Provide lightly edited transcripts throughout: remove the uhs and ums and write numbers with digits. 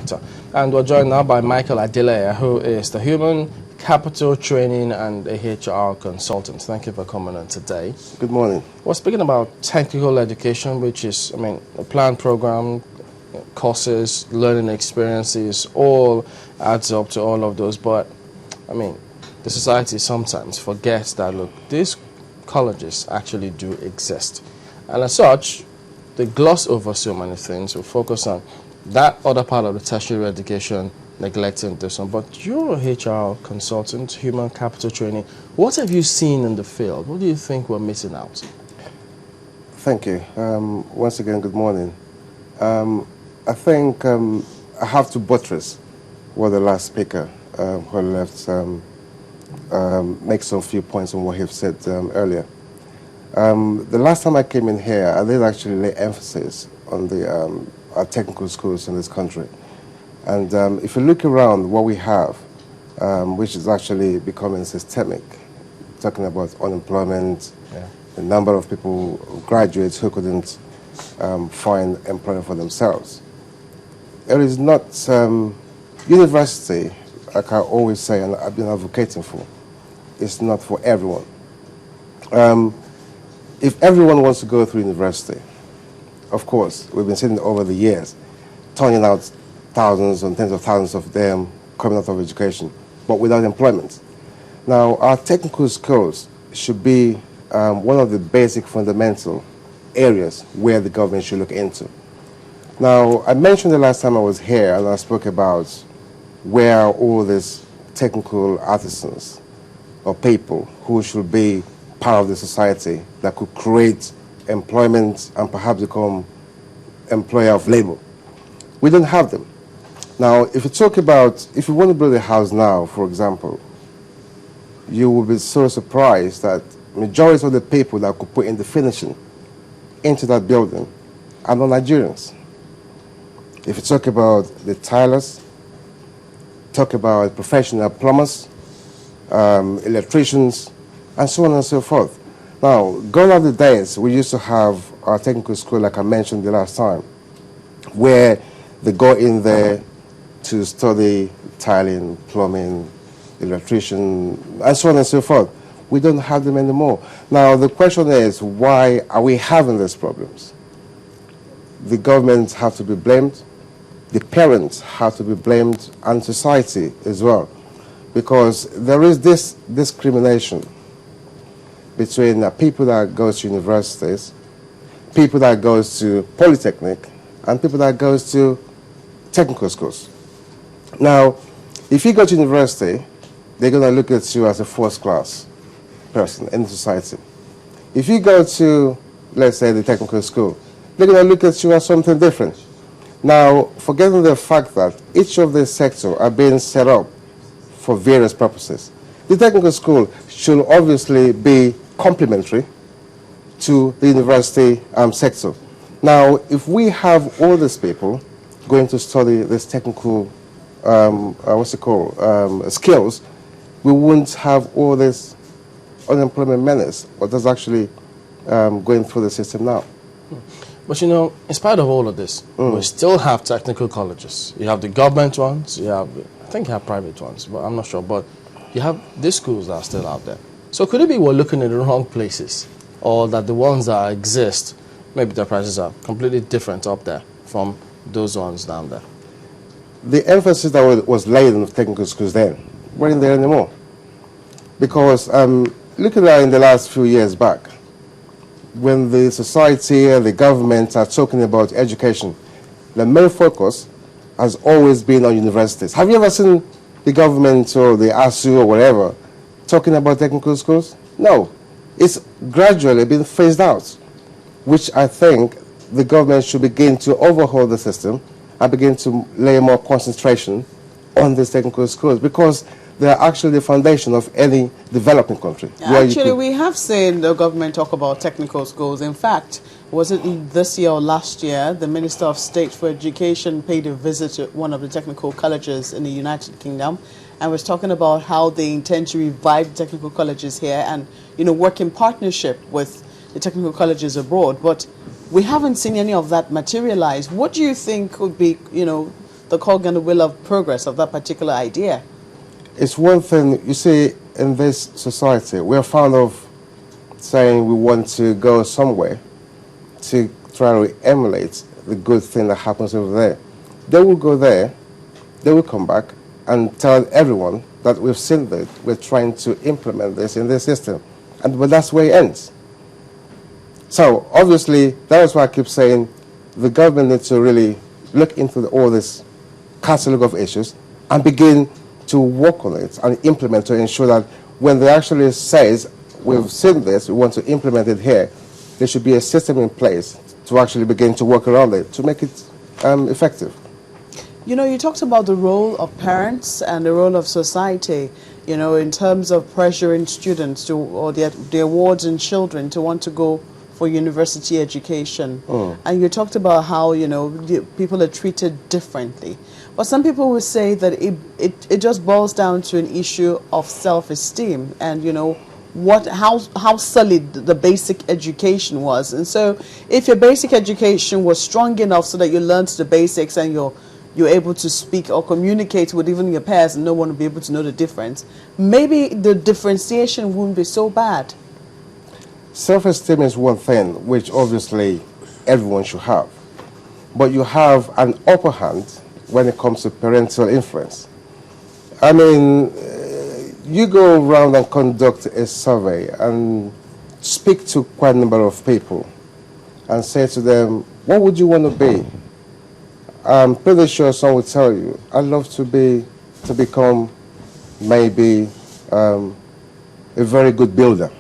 Director. And we're joined now by Michael Adeleye, who is the Human Capital Training and HR Consultant. Thank you for coming on today. Good morning. We're speaking about technical education, which is, a planned program, courses, learning experiences, all adds up to all of those. But, the society sometimes forgets that, look, these colleges actually do exist. And as such, they gloss over so many things. We focus on that other part of the tertiary education, neglecting this one. But you're a HR consultant, human capital training. What have you seen in the field? What do you think we're missing out? Thank you. Once again, good morning. I think I have to buttress what the last speaker who left make some few points on what he said earlier. The last time I came in here, I did actually lay emphasis on the our technical schools in this country. And if you look around what we have, which is actually becoming systemic, talking about unemployment, the number of people, graduates who couldn't find employment for themselves. There is not, university, like I always say and I've been advocating for, it's not for everyone. If everyone wants to go through university, of course, we've been seeing over the years, turning out thousands and tens of thousands of them coming out of education, but without employment. Now, our technical skills should be one of the basic fundamental areas where the government should look into. Now, I mentioned the last time I was here and I spoke about where all these technical artisans or people who should be part of the society that could create employment and perhaps become employer of labor. We don't have them. Now, if you talk about, if you want to build a house now, for example, you will be so surprised that majority of the people that could put in the finishing into that building are not Nigerians. If you talk about the tilers, talk about professional plumbers, electricians, and so on and so forth. Now, gone are the days we used to have our technical school, like I mentioned the last time, where they go in there to study tiling, plumbing, electrician, and so on and so forth. We don't have them anymore. Now, the question is, why are we having these problems? The government have to be blamed, the parents have to be blamed, and society as well, because there is this discrimination between people that go to universities, people that goes to polytechnic, and people that goes to technical schools. Now, if you go to university, they're going to look at you as a first-class person in society. If you go to, let's say, the technical school, they're going to look at you as something different. Now, forgetting the fact that each of these sectors are being set up for various purposes, the technical school should obviously be complementary to the university sector. Now, if we have all these people going to study this technical, skills, we wouldn't have all this unemployment menace, but that's actually going through the system now. But in spite of all of this, we still have technical colleges. You have the government ones, I think you have private ones, but I'm not sure. But you have these schools that are still out there. So could it be we're looking at the wrong places, or that the ones that exist, maybe the prices are completely different up there from those ones down there? The emphasis that was laid on technical schools then weren't there anymore. Because looking at in the last few years back, when the society and the government are talking about education, the main focus has always been on universities. Have you ever seen the government or the ASU or whatever talking about technical schools? No. It's gradually been phased out, which I think the government should begin to overhaul the system and begin to lay more concentration on these technical schools, because they are actually the foundation of any developing country. Actually, we have seen the government talk about technical schools. In fact, was it this year or last year, the Minister of State for Education paid a visit to one of the technical colleges in the United Kingdom and was talking about how they intend to revive technical colleges here and, work in partnership with the technical colleges abroad. But we haven't seen any of that materialize. What do you think would be, the cog and the wheel of progress of that particular idea. It's one thing, you see, in this society, we're fond of saying we want to go somewhere to try to emulate the good thing that happens over there. They will go there, they will come back and tell everyone that we've seen that we're trying to implement this in their system. But that's where it ends. So obviously, that is why I keep saying the government needs to really look into all this catalog of issues and begin to work on it and implement to ensure that when they actually says, we've seen this, we want to implement it here, there should be a system in place to actually begin to work around it to make it effective. You know, you talked about the role of parents and the role of society, you know, in terms of pressuring students to, or the awards in children to want to go for university education. And you talked about how, you know, people are treated differently. But some people will say that it just boils down to an issue of self-esteem and, you know, how solid the basic education was. And so if your basic education was strong enough so that you learned the basics and you're able to speak or communicate with even your peers and no one will be able to know the difference, maybe the differentiation wouldn't be so bad. Self-esteem is one thing which obviously everyone should have. But you have an upper hand when it comes to parental influence. I mean, you go around and conduct a survey and speak to quite a number of people and say to them, what would you want to be? I'm pretty sure someone will tell you, I'd love to become maybe a very good builder.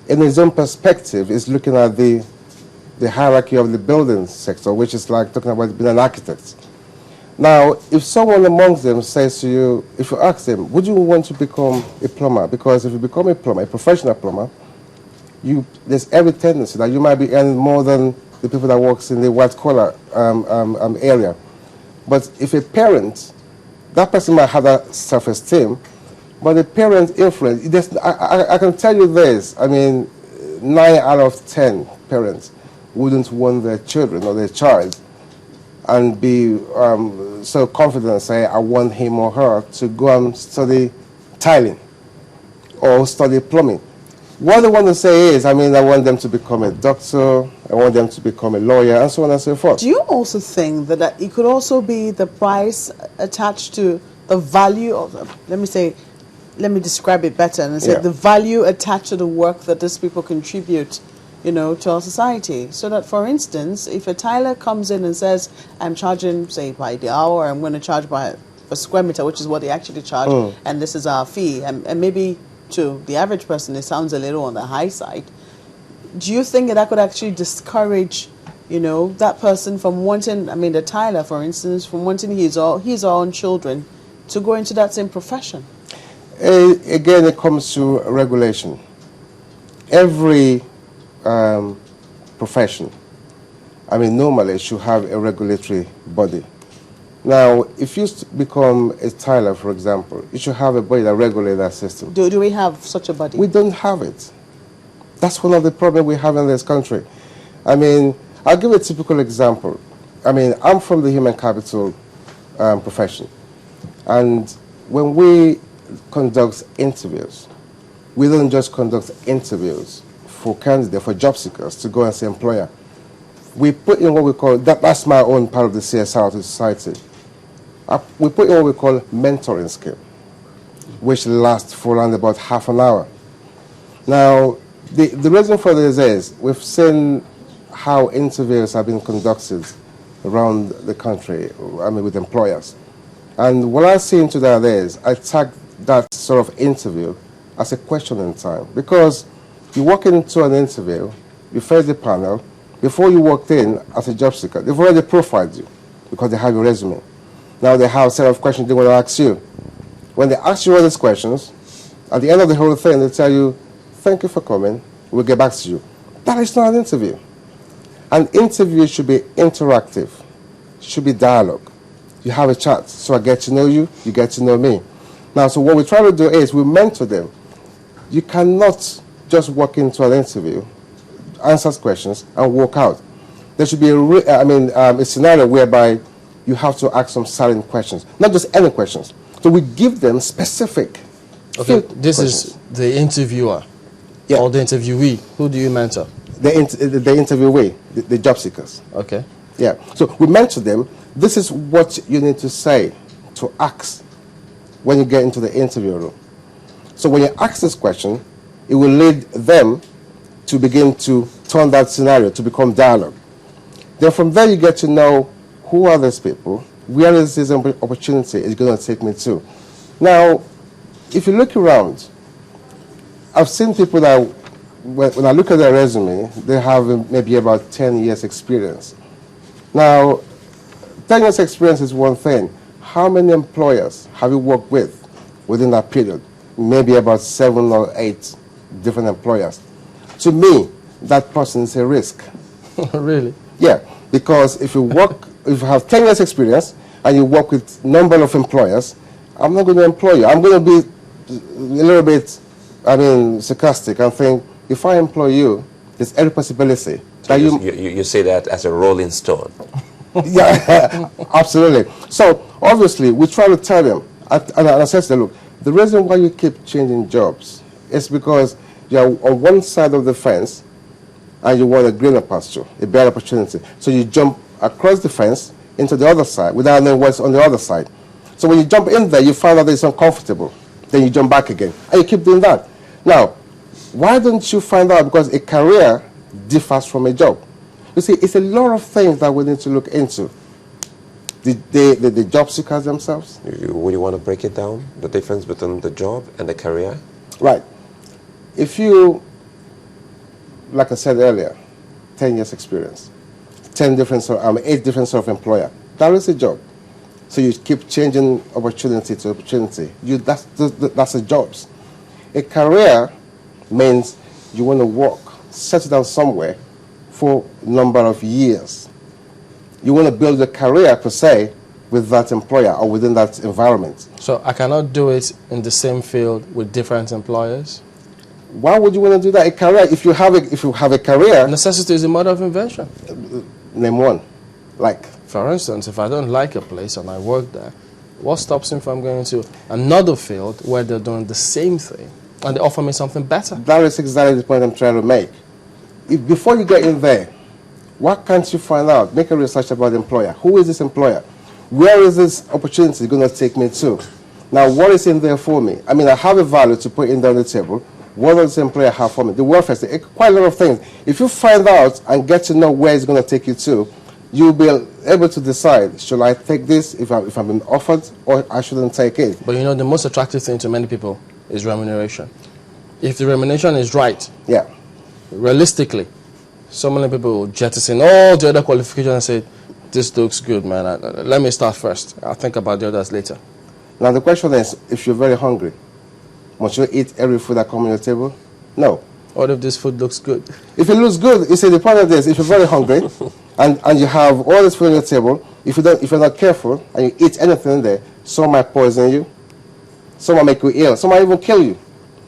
In his own perspective, is looking at the hierarchy of the building sector, which is like talking about being an architect. Now, if someone amongst them says to you, if you ask them, would you want to become a plumber? Because if you become a plumber, a professional plumber, there's every tendency that you might be earning more than the people that works in the white-collar area. But if a parent, that person might have that self-esteem, but the parent influence, I can tell you this, I mean, 9 out of 10 parents wouldn't want their children or their child and be so confident and say, I want him or her to go and study tiling or study plumbing. What they want to say is, I mean, I want them to become a doctor, I want them to become a lawyer, and so on and so forth. Do you also think that it could also be the price attached to the value of, let me describe it better, and say the value attached to the work that these people contribute, you know, to our society? So that, for instance, if a tiler comes in and says, I'm charging, say, by the hour, I'm going to charge by a square meter, which is what they actually charge, and this is our fee, and maybe to the average person, it sounds a little on the high side. Do you think that could actually discourage, you know, that person from wanting, I mean, the tiler, for instance, from wanting his own children to go into that same profession? Again, it comes to regulation. Every profession, I mean, normally should have a regulatory body. Now, if you become a tiler, for example, you should have a body that regulates that system. Do we have such a body? We don't have it. That's one of the problems we have in this country. I mean, I'll give a typical example. I mean, I'm from the human capital profession. And when we conduct interviews, we don't just conduct interviews for candidates, for job seekers to go and say employer. We put in what we call, that's my own part of the CSR to society. We put in what we call mentoring scheme, which lasts for around about half an hour. Now, the reason for this is we've seen how interviews have been conducted around the country, I mean, with employers. And what I see into that is I tag that sort of interview as a questioning time. Because you walk into an interview, you face the panel, before you walked in as a job seeker, they've already profiled you because they have your resume. Now they have a set of questions they want to ask you. When they ask you all these questions, at the end of the whole thing, they tell you, thank you for coming, we'll get back to you. That is not an interview. An interview should be interactive, should be dialogue. You have a chat, so I get to know you, you get to know me. Now, so what we try to do is we mentor them. You cannot just walk into an interview, answer questions, and walk out. There should be a scenario whereby you have to ask some certain questions, not just any questions. So we give them specific. Okay, this is the interviewer, or the interviewee. Who do you mentor? The interviewee, the job seekers. Okay. Yeah. So we mentor them. This is what you need to say, to ask when you get into the interview room. So when you ask this question, it will lead them to begin to turn that scenario to become dialogue. Then from there you get to know who are these people, where is this opportunity is going to take me to. Now, if you look around, I've seen people that, when I look at their resume, they have maybe about 10 years experience. Now, 10 years experience is one thing. How many employers have you worked with within that period? Maybe about 7 or 8 different employers. To me, that person is a risk. Really? Yeah, because if you have 10 years experience and you work with a number of employers, I'm not going to employ you. I'm going to be a little bit, sarcastic and think, if I employ you, there's every possibility. So you say that as a rolling stone. Yeah, absolutely. So obviously, we try to tell them, and I said to them, look, the reason why you keep changing jobs is because you're on one side of the fence and you want a greener pasture, a better opportunity. So you jump across the fence into the other side without knowing what's on the other side. So when you jump in there, you find out that it's uncomfortable. Then you jump back again, and you keep doing that. Now, why don't you find out? Because a career differs from a job. You see, it's a lot of things that we need to look into. The job seekers themselves. Would you want to break it down, the difference between the job and the career? Right. If you, like I said earlier, 10 years experience, 8 different sort of employer, that is a job. So you keep changing opportunity to opportunity. That's a jobs. A career means you want to work, settle down somewhere for a number of years. You want to build a career, per se, with that employer or within that environment. So I cannot do it in the same field with different employers? Why would you want to do that? A career, if you have a career... Necessity is the mother of invention. Name one. Like? For instance, if I don't like a place and I work there, what stops me from going to another field where they're doing the same thing and they offer me something better? That is exactly the point I'm trying to make. Before you get in there, what can't you find out? Make a research about the employer. Who is this employer? Where is this opportunity going to take me to? Now, what is in there for me? I have a value to put in down the table. What does the employer have for me? The welfare state, quite a lot of things. If you find out and get to know where it's going to take you to, you'll be able to decide, should I take this if I've been offered, or I shouldn't take it. But the most attractive thing to many people is remuneration. If the remuneration is right, yeah, realistically, so many people will jettison all the other qualifications and say, this looks good, man. Let me start first. I'll think about the others later. Now the question is, if you're very hungry, must you eat every food that comes on your table? No. What if this food looks good? If it looks good, you see, the point of this, if you're very hungry and you have all this food on your table, if you're not careful and you eat anything there, some might poison you, some might make you ill, some might even kill you.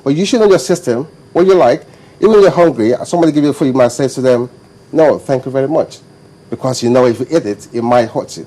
But you should know your system, what you like. Even when you're hungry, somebody give you food, you might say to them, no, thank you very much. Because if you eat it, it might hurt you.